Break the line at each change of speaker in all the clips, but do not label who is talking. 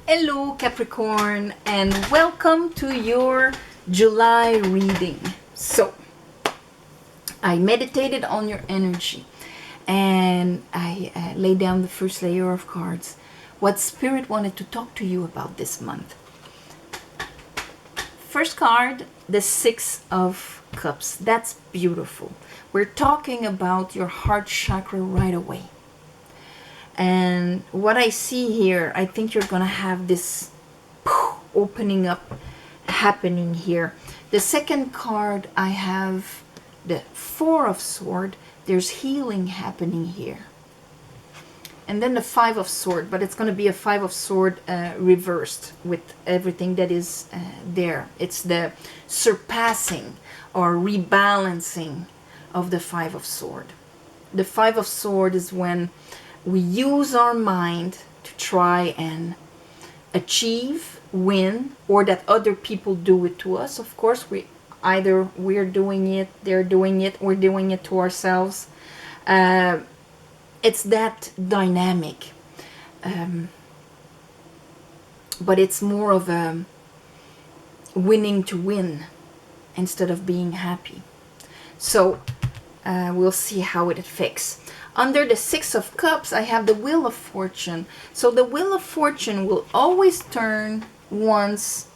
Hello Capricorn, and welcome to your July reading. So, I meditated on your energy and I laid down the first layer of cards. What Spirit wanted to talk to you about this month. First card, the Six of Cups. That's beautiful. We're talking about your heart chakra right away. And what I see here, I think you're gonna have this opening up happening here. The second card, I have the Four of Swords. There's healing happening here. And then the Five of Swords, but it's going to be a Five of Swords reversed with everything that is there. It's the surpassing or rebalancing of the Five of Swords. The Five of Swords is when we use our mind to try and achieve, win, or that other people do it to us. Of course, we're doing it, they're doing it, we're doing it to ourselves. It's that dynamic, but it's more of a winning to win instead of being happy. So we'll see how it affects. Under the Six of Cups, I have the Wheel of Fortune. So the Wheel of Fortune will always turn once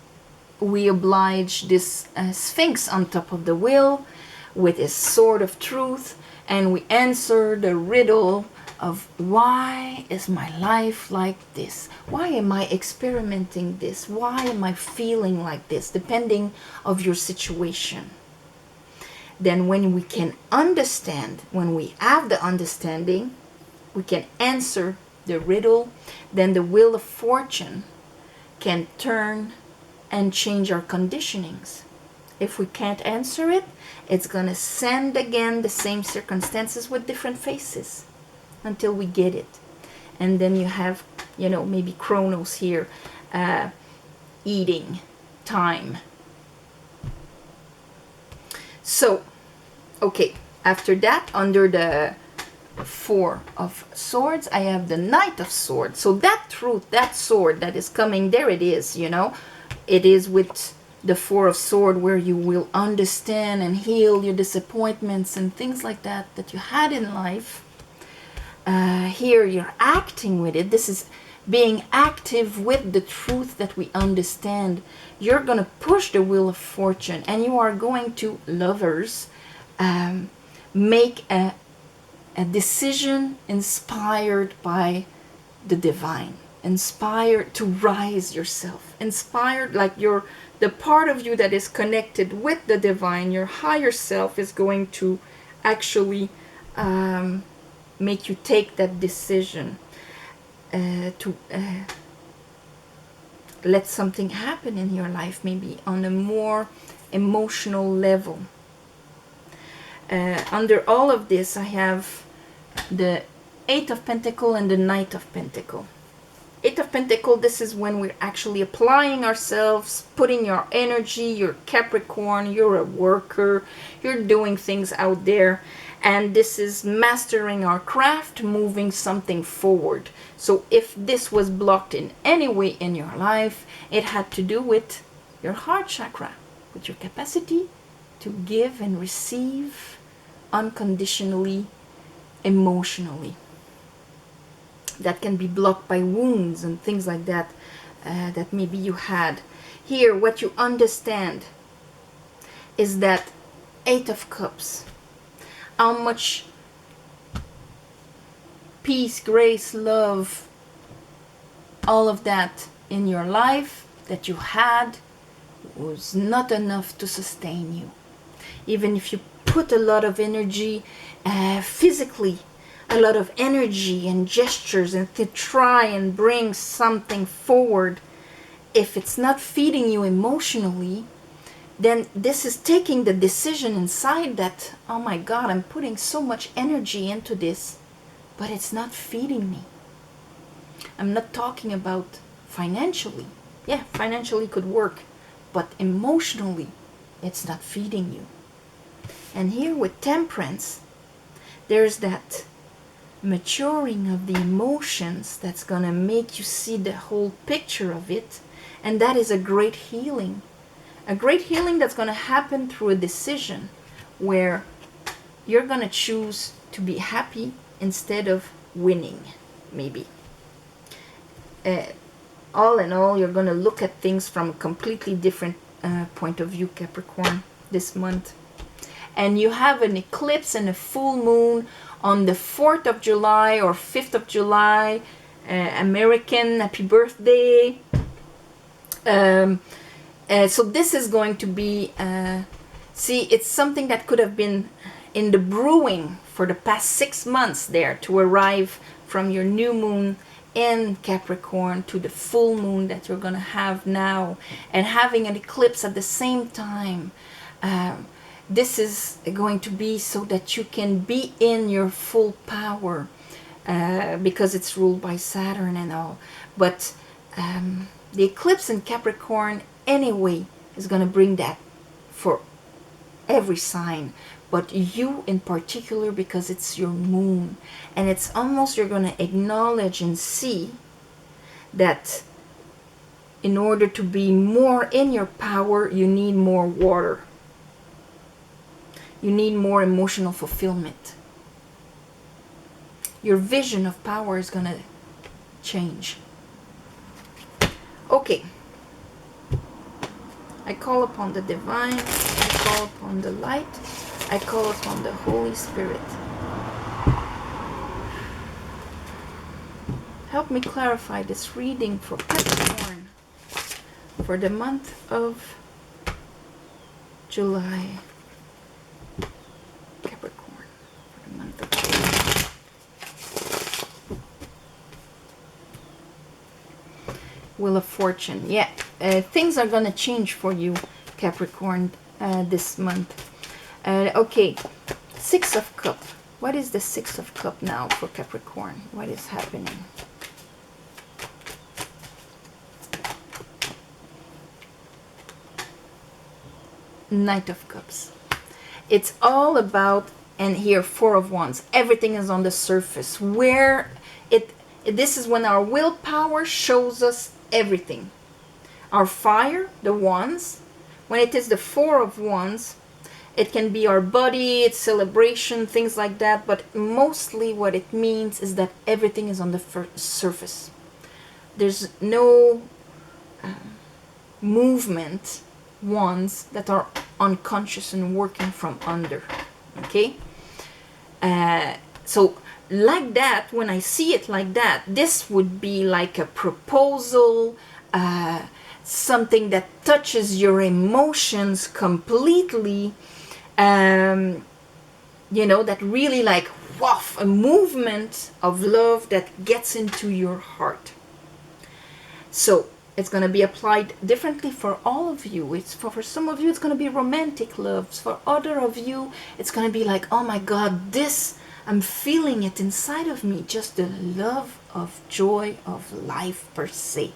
we oblige this Sphinx on top of the wheel with his sword of truth, and we answer the riddle of why is my life like this? Why am I experimenting this? Why am I feeling like this? Depending of your situation. Then when we can understand, when we have the understanding, we can answer the riddle, then the Wheel of Fortune can turn and change our conditionings. If we can't answer it, it's gonna send again the same circumstances with different faces until we get it. And then you have, maybe Chronos here, eating time. So, okay, after that, under the Four of Swords, I have the Knight of Swords. So that truth, that sword that is coming, there it is, It is with the Four of Swords where you will understand and heal your disappointments and things like that you had in life. Here you're acting with it. This is being active with the truth that we understand. You're going to push the Wheel of Fortune, and you are going to, lovers, make a decision inspired by the divine, inspired to rise yourself, inspired like the part of you that is connected with the divine, your higher self, is going to actually make you take that decision to let something happen in your life, maybe on a more emotional level. Under all of this, I have the Eight of Pentacles and the Knight of Pentacles. Eight of Pentacles, this is when we're actually applying ourselves, putting your energy, you're Capricorn, you're a worker, you're doing things out there. And this is mastering our craft, moving something forward. So if this was blocked in any way in your life, it had to do with your heart chakra, with your capacity to give and receive unconditionally, emotionally. That can be blocked by wounds and things like that, that maybe you had. Here, what you understand is that Eight of Cups, how much peace, grace, love, all of that in your life that you had was not enough to sustain you. Even if you put a lot of energy physically, a lot of energy and gestures, and to try and bring something forward, if it's not feeding you emotionally, then this is taking the decision inside that, oh my God, I'm putting so much energy into this, but it's not feeding me. I'm not talking about financially. Yeah, financially could work, but emotionally, it's not feeding you. And here with Temperance, there's that maturing of the emotions that's going to make you see the whole picture of it. And that is a great healing. A great healing that's going to happen through a decision where you're going to choose to be happy instead of winning, maybe. All in all, you're going to look at things from a completely different point of view, Capricorn, this month. And you have an eclipse and a full moon on the 4th of July or 5th of July. American, happy birthday. So this is going to be, see, it's something that could have been in the brewing for the past 6 months there, to arrive from your new moon in Capricorn to the full moon that you're going to have now, and having an eclipse at the same time. This is going to be so that you can be in your full power, because it's ruled by Saturn and all. But the eclipse in Capricorn anyway is going to bring that for every sign, but you in particular, because it's your moon. And it's almost, you're going to acknowledge and see that in order to be more in your power, you need more water. You need more emotional fulfillment. Your vision of power is going to change. Okay. I call upon the divine. I call upon the light. I call upon the Holy Spirit. Help me clarify this reading for Capricorn for the month of July. Capricorn for the month of July. Wheel of Fortune. Yeah, things are going to change for you, Capricorn, this month. Okay, Six of Cups. What is the Six of Cups now for Capricorn? What is happening? Knight of Cups. It's all about, and here Four of Wands. Everything is on the surface. Where this is when our willpower shows us everything. Our fire, the Wands. When it is the Four of Wands, it can be our body, it's celebration, things like that. But mostly what it means is that everything is on the surface. There's no movement, Wands, that are unconscious and working from under. Okay? So like that, when I see it like that, this would be like a proposal, something that touches your emotions completely, you know, that really like, woof, a movement of love that gets into your heart. So it's going to be applied differently for all of you. It's for some of you, it's going to be romantic loves. For other of you, it's going to be like, oh my God, this, I'm feeling it inside of me. Just the love of joy of life per se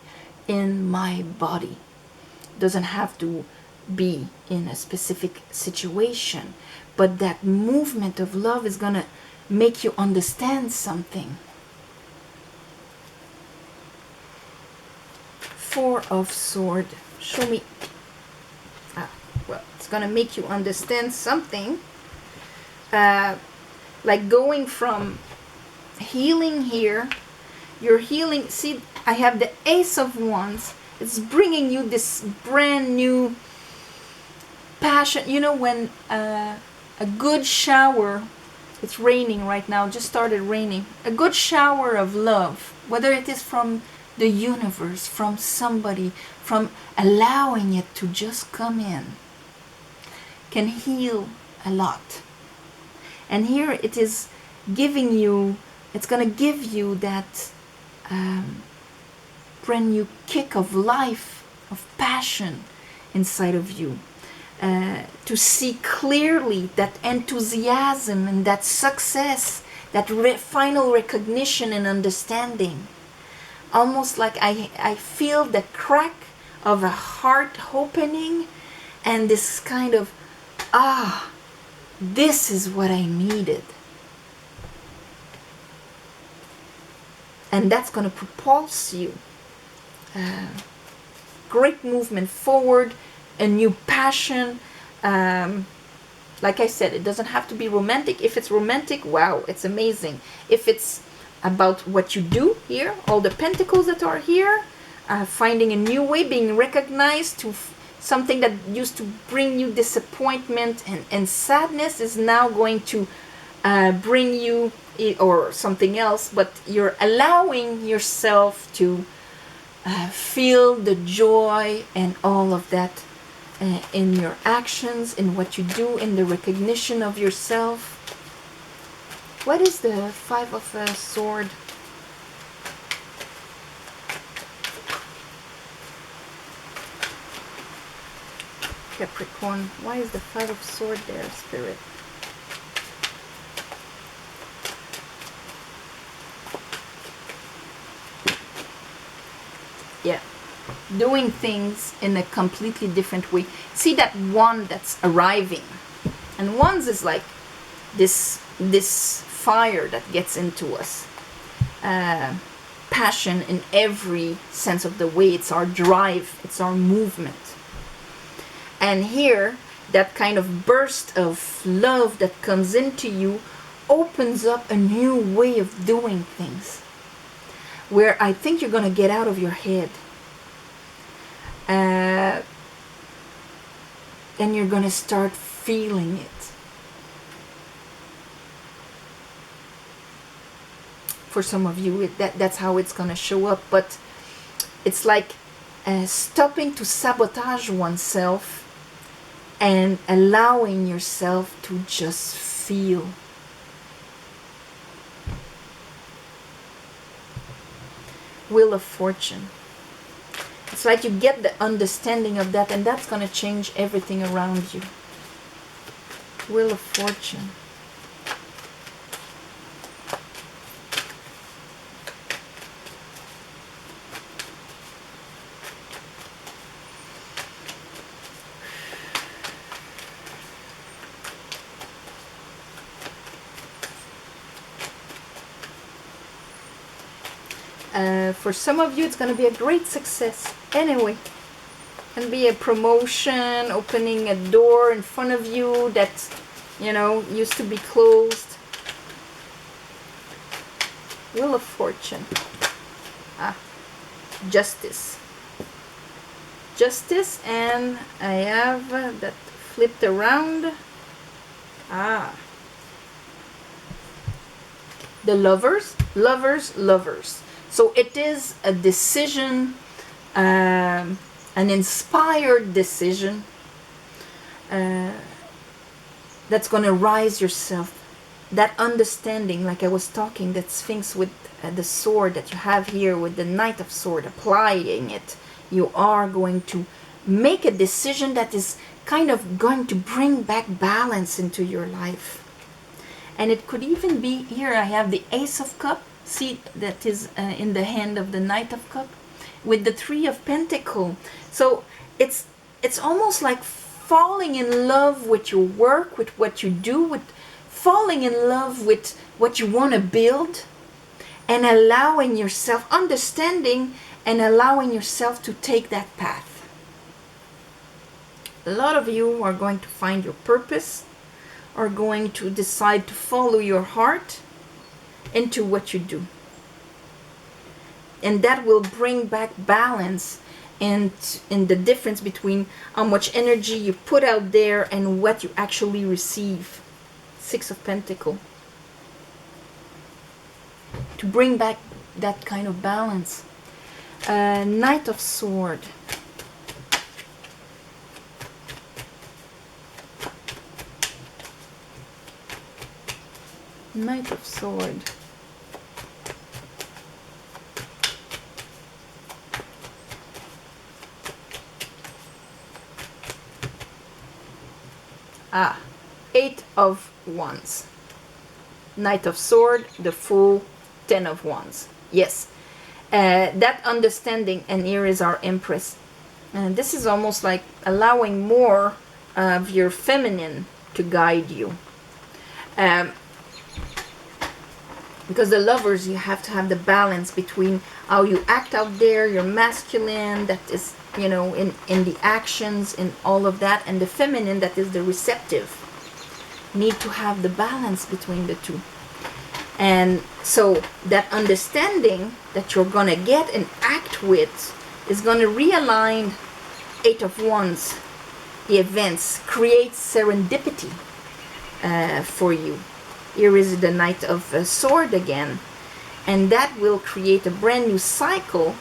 in my body. Doesn't have to be in a specific situation, but that movement of love is going to make you understand something. Four of Swords. Show me. Well, it's going to make you understand something. Like going from healing here. You're healing. See, I have the Ace of Wands. It's bringing you this brand new passion. You know, when a good shower, it's raining right now, just started raining. A good shower of love, whether it is from the universe, from somebody, from allowing it to just come in, can heal a lot. And here it is giving you, it's going to give you that brand new kick of life, of passion inside of you. To see clearly that enthusiasm and that success, that final recognition and understanding. Almost like I feel the crack of a heart opening, and this kind of, this is what I needed. And that's going to propulse you. Great movement forward, a new passion. Like I said, it doesn't have to be romantic. If it's romantic, wow, it's amazing. If it's about what you do here, all the pentacles that are here, finding a new way, being recognized to something that used to bring you disappointment and sadness is now going to bring you, or something else, but you're allowing yourself to feel the joy and all of that in your actions, in what you do, in the recognition of yourself. What is the Five of Sword? Capricorn. Why is the Five of Sword there, Spirit? Yeah. Doing things in a completely different way. See that one that's arriving. And wands is like this fire that gets into us. Passion in every sense of the way. It's our drive. It's our movement. And here, that kind of burst of love that comes into you opens up a new way of doing things. Where I think you're going to get out of your head. And you're going to start feeling it. For some of you, that's how it's going to show up. But it's like stopping to sabotage oneself and allowing yourself to just feel. Wheel of Fortune. It's like you get the understanding of that, and that's going to change everything around you. Wheel of Fortune. For some of you, it's going to be a great success. Anyway, can be a promotion, opening a door in front of you that, you know, used to be closed. Wheel of Fortune. Justice. Justice, and I have that flipped around. The Lovers. Lovers. So it is a decision, an inspired decision that's going to rise yourself. That understanding, like I was talking, that Sphinx with the sword that you have here with the Knight of Sword, applying it, you are going to make a decision that is kind of going to bring back balance into your life. And it could even be, here I have the Ace of Cups. See, that is in the hand of the Knight of Cups with the Three of Pentacles. So it's almost like falling in love with your work, with what you do, with falling in love with what you want to build, and allowing yourself, understanding and allowing yourself to take that path. A lot of you are going to find your purpose, are going to decide to follow your heart into what you do, and that will bring back balance and in the difference between how much energy you put out there and what you actually receive. Six of Pentacles, to bring back that kind of balance. Knight of Sword. Knight of Sword. Eight of Wands. Knight of Sword, the Fool, 10 of Wands. Yes, that understanding, and here is our Empress. And this is almost like allowing more of your feminine to guide you. Because the lovers, you have to have the balance between how you act out there, your masculine, that is, you know, in the actions, in all of that, and the feminine, that is the receptive. Need to have the balance between the two. And so that understanding that you're gonna get and act with is gonna realign Eight of Wands, the events, create serendipity for you. Here is the Knight of Sword again, and that will create a brand new cycle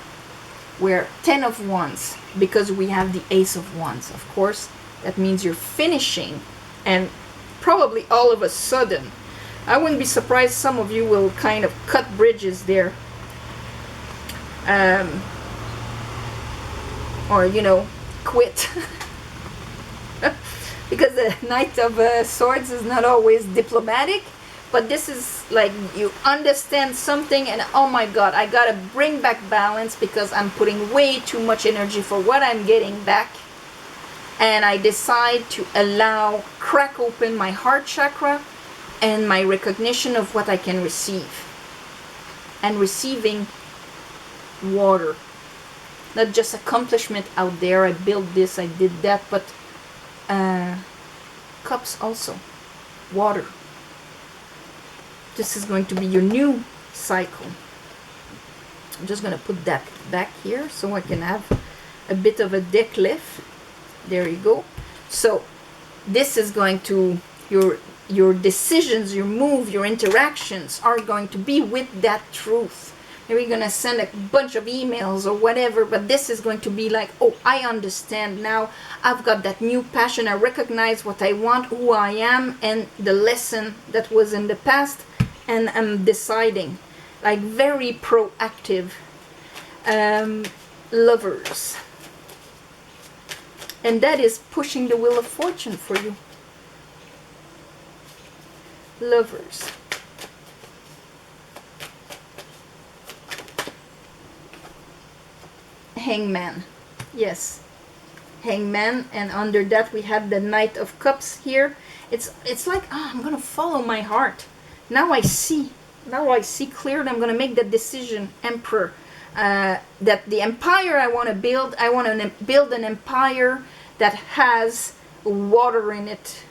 where 10 of Wands, because we have the Ace of Wands, of course, that means you're finishing, and probably all of a sudden, I wouldn't be surprised some of you will kind of cut bridges there, or, you know, quit. Because the Knight of Swords is not always diplomatic, but this is like you understand something and oh my god, I gotta bring back balance because I'm putting way too much energy for what I'm getting back. And I decide to crack open my heart chakra and my recognition of what I can receive. And receiving water. Not just accomplishment out there, I built this, I did that, but cups also. Water. This is going to be your new cycle. I'm just going to put that back here so I can have a bit of a décliff. There you go. So this is going to, your decisions, your move, your interactions are going to be with that truth. Maybe you're going to send a bunch of emails or whatever, but this is going to be like, oh, I understand now. I've got that new passion. I recognize what I want, who I am, and the lesson that was in the past, and I'm deciding. Like very proactive lovers. And that is pushing the wheel of fortune for you. Lovers. Hangman. Yes. Hangman, and under that we have the Knight of Cups here. It's like, I'm gonna follow my heart. Now I see clearly. I'm gonna make that decision, Emperor, that the empire I want to build, I want to build an empire that has water in it.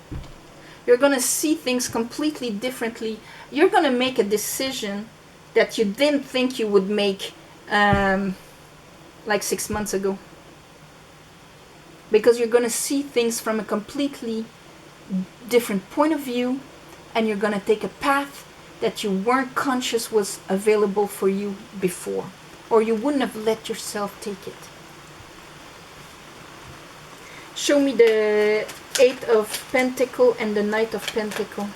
You're gonna see things completely differently. You're gonna make a decision that you didn't think you would make like 6 months ago, because you're going to see things from a completely different point of view, and you're going to take a path that you weren't conscious was available for you before, or you wouldn't have let yourself take it. Show me the Eight of Pentacles and the Knight of Pentacles.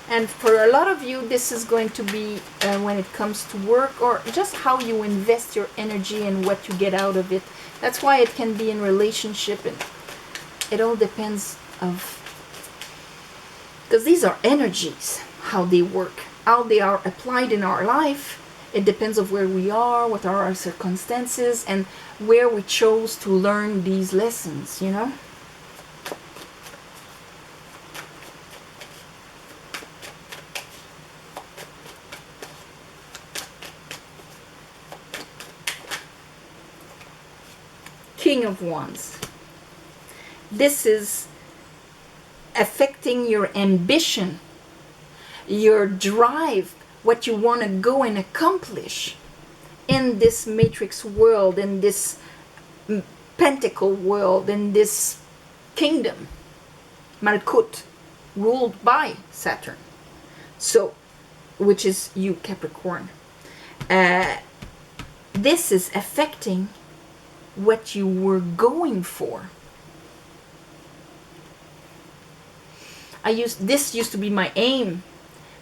And for a lot of you, this is going to be when it comes to work, or just how you invest your energy and what you get out of it. That's why it can be in relationship, and it all depends of, because these are energies, how they work, how they are applied in our life. It depends of where we are, what are our circumstances, and where we chose to learn these lessons, you know. King of Wands. This is affecting your ambition, your drive, what you want to go and accomplish in this matrix world, in this pentacle world, in this kingdom, Malkut, ruled by Saturn. So, which is you, Capricorn. This is affecting what you were going for. This used to be my aim,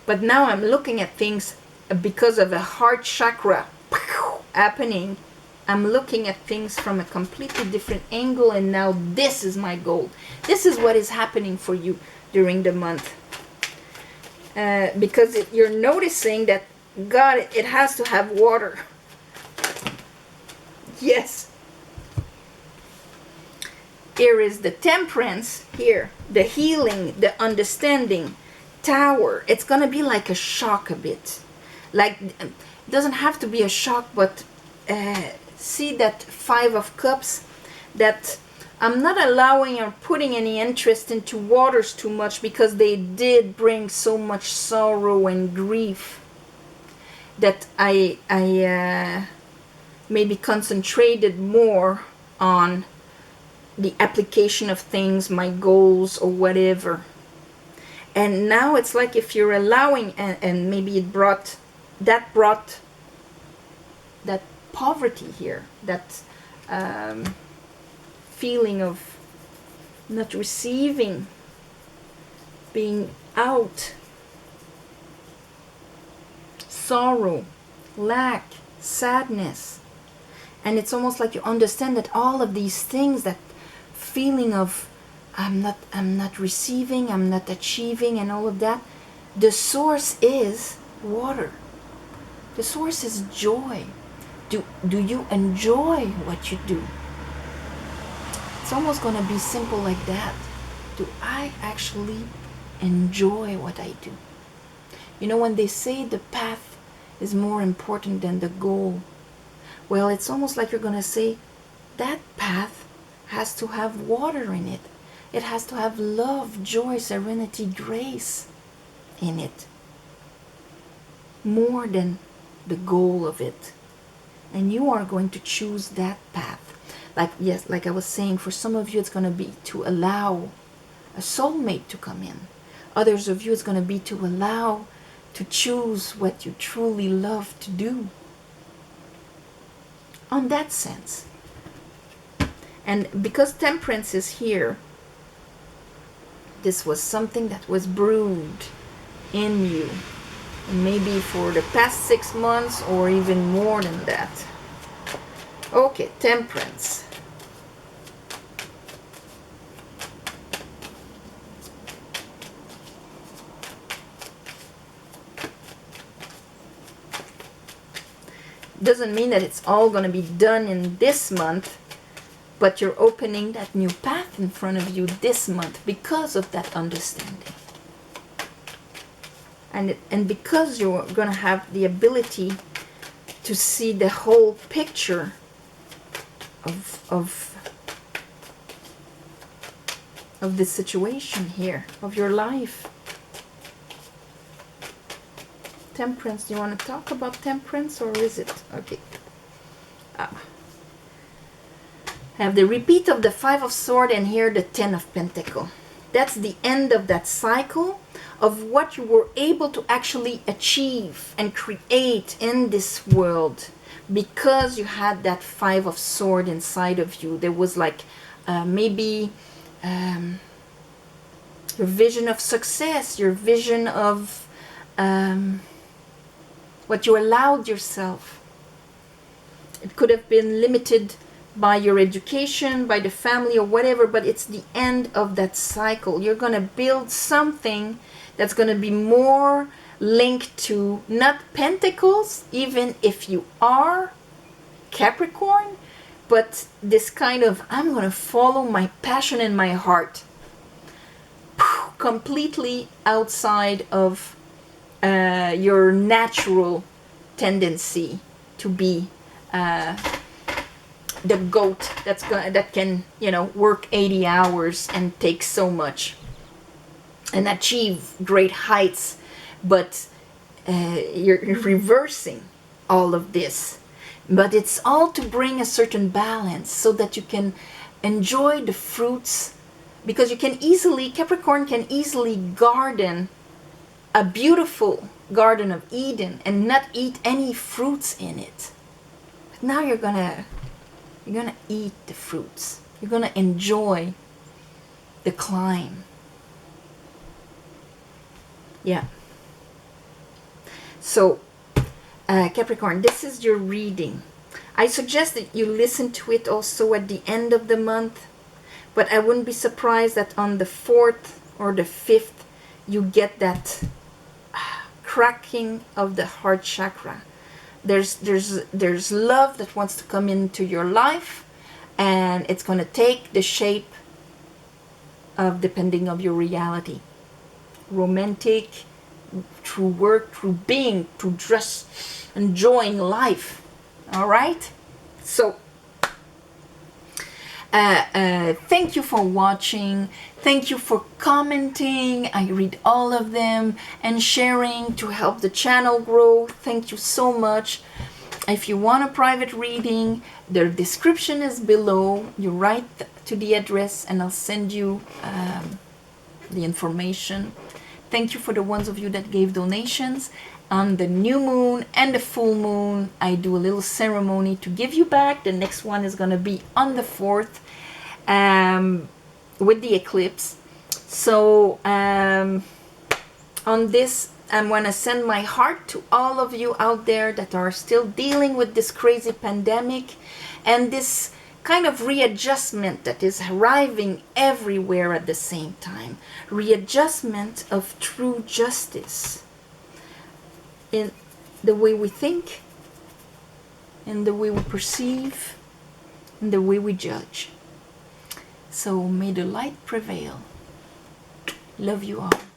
but now I'm looking at things because of a heart chakra happening. I'm looking at things from a completely different angle, and now this is my goal. This is what is happening for you during the month, because you're noticing that God, it has to have water. Yes. Here is the temperance, here, the healing, the understanding, Tower, it's gonna be like a shock a bit. Like, it doesn't have to be a shock, but see that Five of Cups, that I'm not allowing or putting any interest into waters too much, because they did bring so much sorrow and grief that I maybe concentrated more on the application of things, my goals or whatever. And now it's like, if you're allowing, and maybe it brought that poverty here, that feeling of not receiving, being out, sorrow, lack, sadness. And it's almost like you understand that all of these things, that feeling of I'm not receiving, I'm not achieving, and all of that, the source is water. The source is joy. Do you enjoy what you do? It's almost going to be simple like that. Do I actually enjoy what I do? You know, when they say the path is more important than the goal, well, it's almost like you're going to say that path has to have water in it. It has to have love, joy, serenity, grace in it, more than the goal of it. And you are going to choose that path. Like, yes, like I was saying, for some of you it's going to be to allow a soulmate to come in. Others of you it's going to be to allow to choose what you truly love to do. On that sense. And because Temperance is here, this was something that was brewed in you, and maybe for the past 6 months or even more than that. Okay, Temperance. Doesn't mean that it's all going to be done in this month, but you're opening that new path in front of you this month because of that understanding. And because you're going to have the ability to see the whole picture of the situation here, of your life. Temperance, do you want to talk about Temperance, or is it? Okay. I have the repeat of the Five of Swords, and here the Ten of Pentacles. That's the end of that cycle of what you were able to actually achieve and create in this world, because you had that Five of Swords inside of you. There was like maybe your vision of success, your vision of what you allowed yourself. It could have been limited by your education, by the family, or whatever, but it's the end of that cycle. You're going to build something that's going to be more linked to not Pentacles, even if you are Capricorn, but this kind of, I'm going to follow my passion and my heart, completely outside of your natural tendency to be the goat that can, you know, work 80 hours and take so much and achieve great heights, but you're reversing all of this. But it's all to bring a certain balance so that you can enjoy the fruits, because you can easily, Capricorn can easily garden a beautiful Garden of Eden and not eat any fruits in it. But now you're gonna eat the fruits. You're gonna enjoy the climb. Yeah. So, Capricorn, this is your reading. I suggest that you listen to it also at the end of the month, but I wouldn't be surprised that on the 4th or the 5th you get that cracking of the heart chakra. There's love that wants to come into your life, and it's going to take the shape of depending of your reality. romantic, through work, through being, through just enjoying life. All right? So, thank you for watching. Thank you for commenting. I read all of them, and sharing to help the channel grow. Thank you so much. If you want a private reading, the description is below. You write to the address and I'll send you the information. Thank you for the ones of you that gave donations. On the new moon and the full moon, I do a little ceremony to give you back. The next one is going to be on the 4th with the eclipse. So on this, I'm going to send my heart to all of you out there that are still dealing with this crazy pandemic and this kind of readjustment that is arriving everywhere at the same time. Readjustment of true justice in the way we think, in the way we perceive, in the way we judge. So may the light prevail. Love you all.